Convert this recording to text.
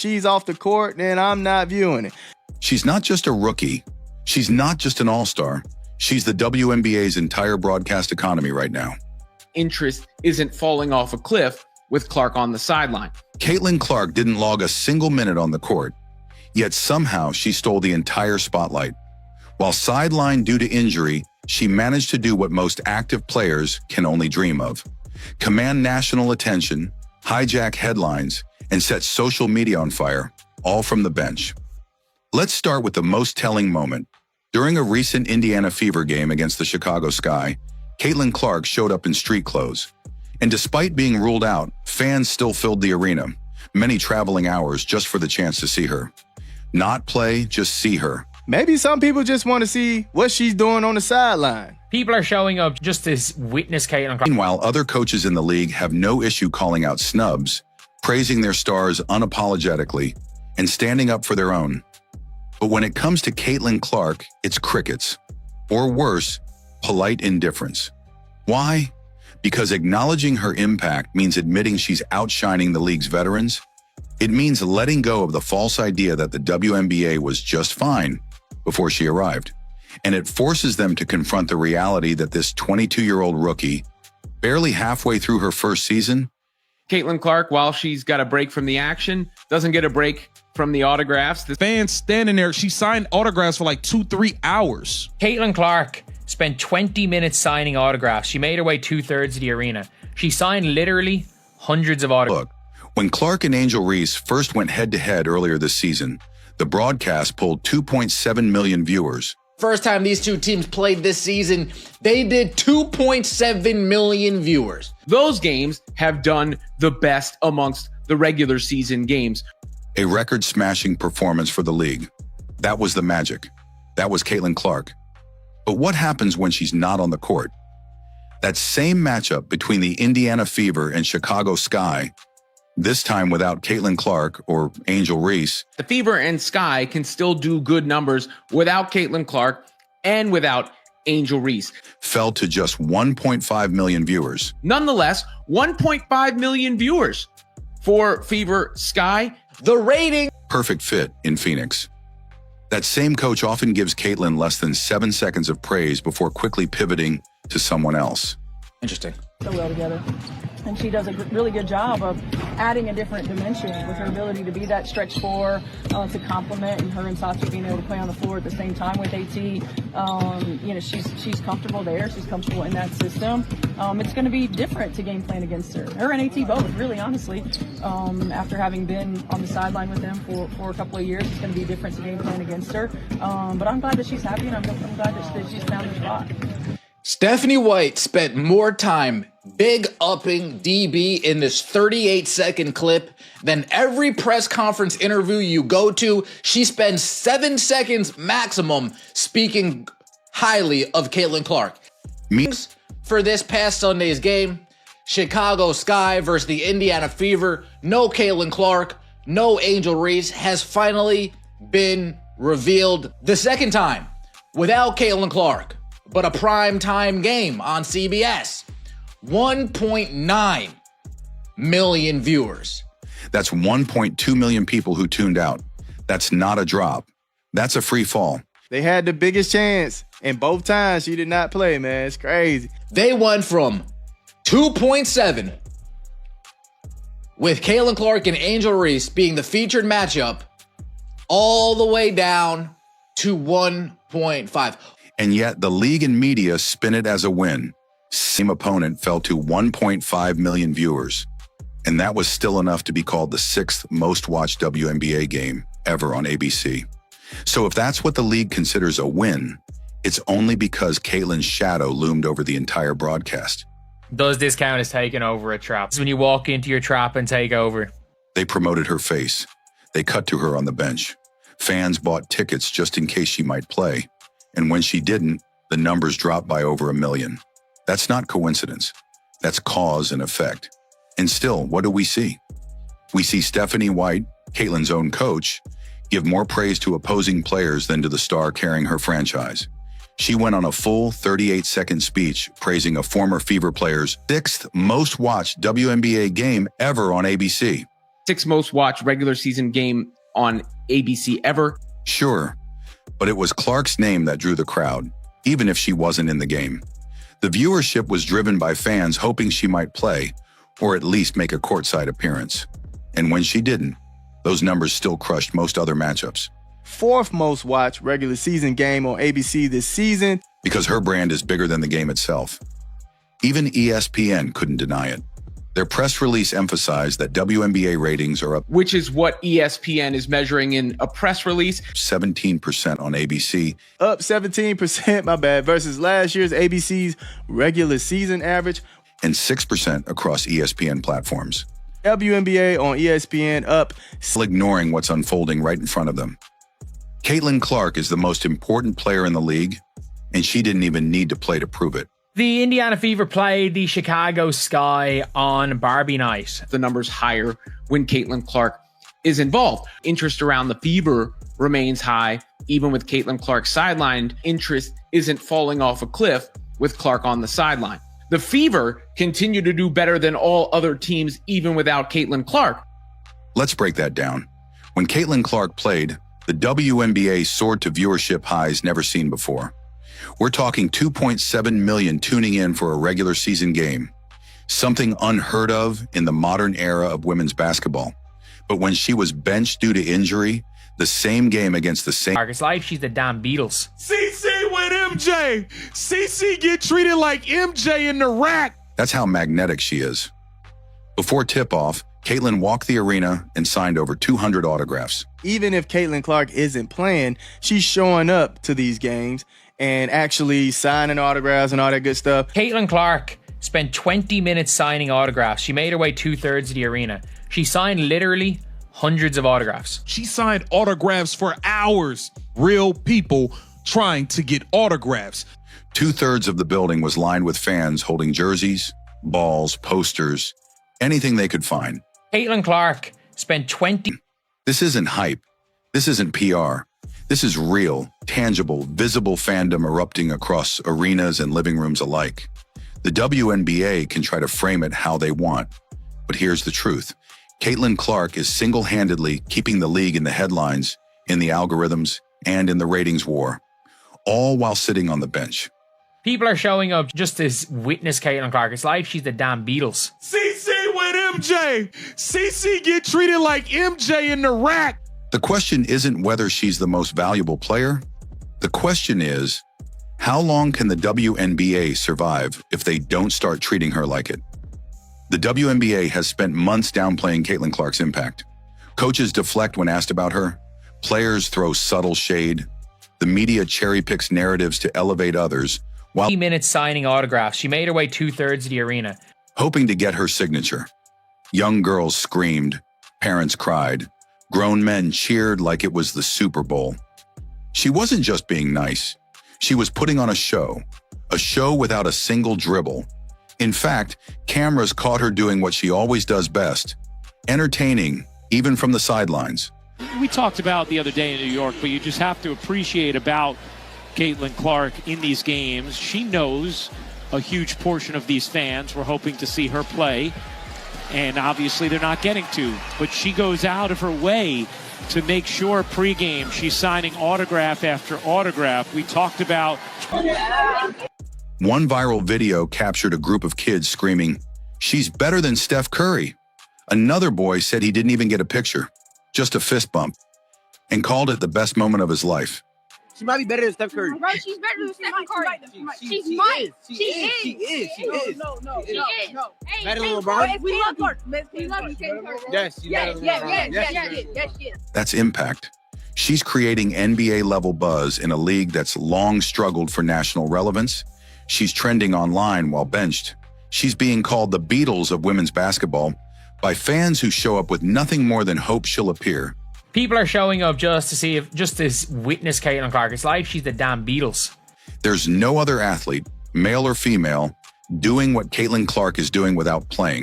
she's off the court, then I'm not viewing it. She's not just a rookie. She's not just an all-star. She's the WNBA's entire broadcast economy right now. Interest isn't falling off a cliff with Clark on the sideline. Caitlin Clark didn't log a single minute on the court, yet somehow she stole the entire spotlight. While sidelined due to injury, she managed to do what most active players can only dream of: command national attention, hijack headlines, and set social media on fire, all from the bench. Let's start with the most telling moment. During a recent Indiana Fever game against the Chicago Sky, Caitlin Clark showed up in street clothes. And despite being ruled out, fans still filled the arena, many traveling hours just for the chance to see her. Not play, just see her. Maybe some people just want to see what she's doing on the sideline. People are showing up just to witness Caitlin Clark. Meanwhile, other coaches in the league have no issue calling out snubs, praising their stars unapologetically, and standing up for their own. But when it comes to Caitlin Clark, it's crickets. Or worse, polite indifference. Why? Because acknowledging her impact means admitting she's outshining the league's veterans. It means letting go of the false idea that the WNBA was just fine before she arrived. And it forces them to confront the reality that this 22-year-old rookie, barely halfway through her first season, Caitlin Clark, while she's got a break from the action, doesn't get a break from the autographs. The fans standing there, she signed autographs for like 2-3 hours. Caitlin Clark spent 20 minutes signing autographs. She made her way 2/3 of the arena. She signed literally hundreds of autographs. Look, when Clark and Angel Reese first went head-to-head earlier this season, the broadcast pulled 2.7 million viewers. First time these two teams played this season, they did 2.7 million viewers. Those games have done the best amongst the regular season games. A record-smashing performance for the league. That was the magic. That was Caitlin Clark. But what happens when she's not on the court? That same matchup between the Indiana Fever and Chicago Sky, this time without Caitlin Clark or Angel Reese. The Fever and Sky can still do good numbers without Caitlin Clark and without Angel Reese. Fell to just 1.5 million viewers. Nonetheless, 1.5 million viewers for Fever Sky. The rating. Perfect fit in Phoenix. That same coach often gives Caitlin less than 7 seconds of praise before quickly pivoting to someone else. Interesting. So well together. And she does a really good job of adding a different dimension with her ability to be that stretch four, to complement, and her and Sachi being able to play on the floor at the same time with AT. She's comfortable there. She's comfortable in that system. It's going to be different to game plan against her. Her and AT both, really, honestly. After having been on the sideline with them for a couple of years, it's going to be different to game plan against her. But I'm glad that she's happy, and I'm glad that she's found her spot. Stephanie White spent more time big-upping DB in this 38-second clip than every press conference interview you go to. She spends 7 seconds maximum speaking highly of Caitlin Clark. For this past Sunday's game, Chicago Sky versus the Indiana Fever, no Caitlin Clark, no Angel Reese has finally been revealed. The second time without Caitlin Clark, but a primetime game on CBS. 1.9 million viewers. That's 1.2 million people who tuned out. That's not a drop. That's a free fall. They had the biggest chance, and both times she did not play, man. It's crazy. They went from 2.7 with Caitlin Clark and Angel Reese being the featured matchup all the way down to 1.5. And yet the league and media spin it as a win. Same opponent fell to 1.5 million viewers. And that was still enough to be called the 6th most watched WNBA game ever on ABC. So if that's what the league considers a win, it's only because Caitlin's shadow loomed over the entire broadcast. Does this count as taking over a trap? It's when you walk into your trap and take over. They promoted her face. They cut to her on the bench. Fans bought tickets just in case she might play. And when she didn't, the numbers dropped by over 1 million. That's not coincidence. That's cause and effect. And still, what do we see? We see Stephanie White, Caitlin's own coach, give more praise to opposing players than to the star carrying her franchise. She went on a full 38-second speech praising a former Fever player's 6th most watched WNBA game ever on ABC. 6th most watched regular season game on ABC ever. Sure, but it was Clark's name that drew the crowd, even if she wasn't in the game. The viewership was driven by fans hoping she might play, or at least make a courtside appearance. And when she didn't, those numbers still crushed most other matchups. 4th most watched regular season game on ABC this season. Because her brand is bigger than the game itself. Even ESPN couldn't deny it. Their press release emphasized that WNBA ratings are up, which is what ESPN is measuring in a press release. 17% on ABC. Up 17%, my bad, versus last year's ABC's regular season average. And 6% across ESPN platforms. WNBA on ESPN up. Still ignoring what's unfolding right in front of them. Caitlin Clark is the most important player in the league, and she didn't even need to play to prove it. The Indiana Fever played the Chicago Sky on Barbie night. The number's higher when Caitlin Clark is involved. Interest around the Fever remains high. Even with Caitlin Clark sidelined, interest isn't falling off a cliff with Clark on the sideline. The Fever continue to do better than all other teams, even without Caitlin Clark. Let's break that down. When Caitlin Clark played, the WNBA soared to viewership highs never seen before. We're talking 2.7 million tuning in for a regular season game, something unheard of in the modern era of women's basketball. But when she was benched due to injury, the same game against the same... It's like she's the damn Beatles. CC with MJ. CC get treated like MJ in the rack. That's how magnetic she is. Before tip-off, Caitlin walked the arena and signed over 200 autographs. Even if Caitlin Clark isn't playing, she's showing up to these games and actually signing autographs and all that good stuff. Caitlin Clark spent 20 minutes signing autographs. She made her way 2/3 of the arena. She signed literally hundreds of autographs. She signed autographs for hours. Real people trying to get autographs. 2/3 of the building was lined with fans holding jerseys, balls, posters, anything they could find. Caitlin Clark spent 20... This isn't hype. This isn't PR. This is real, tangible, visible fandom erupting across arenas and living rooms alike. The WNBA can try to frame it how they want, but here's the truth. Caitlin Clark is single-handedly keeping the league in the headlines, in the algorithms, and in the ratings war, all while sitting on the bench. People are showing up just to witness Caitlin Clark. It's like she's the damn Beatles. CC with MJ. CC get treated like MJ in the rack. The question isn't whether she's the most valuable player. The question is, how long can the WNBA survive if they don't start treating her like it? The WNBA has spent months downplaying Caitlin Clark's impact. Coaches deflect when asked about her. Players throw subtle shade. The media cherry picks narratives to elevate others, while 20 minutes signing autographs. She made her way 2/3 of the arena. hoping to get her signature. Young girls screamed. Parents cried. Grown men cheered like it was the Super Bowl. She wasn't just being nice. She was putting on a show without a single dribble. In fact, cameras caught her doing what she always does best, entertaining, even from the sidelines. We talked about the other day in New York, but you just have to appreciate about Caitlin Clark in these games. She knows a huge portion of these fans were hoping to see her play, and obviously they're not getting to. But she goes out of her way to make sure pregame she's signing autograph after autograph. We talked about... One viral video captured a group of kids screaming, "She's better than Steph Curry." Another boy said he didn't even get a picture, just a fist bump, and called it the best moment of his life. She might be better than Steph Curry. Bro, she's better than Steph Curry. She is. No. Better than LeBron? We love Clark. We love you, Clark. Yes, she's better than LeBron. Yes, she is. That's impact. She's creating NBA-level buzz in a league that's long struggled for national relevance. She's trending online while benched. She's being called the Beatles of women's basketball by fans who show up with nothing more than hope she'll appear. People are showing up just to witness Caitlin Clark. It's like she's the damn Beatles. There's no other athlete, male or female, doing what Caitlin Clark is doing without playing.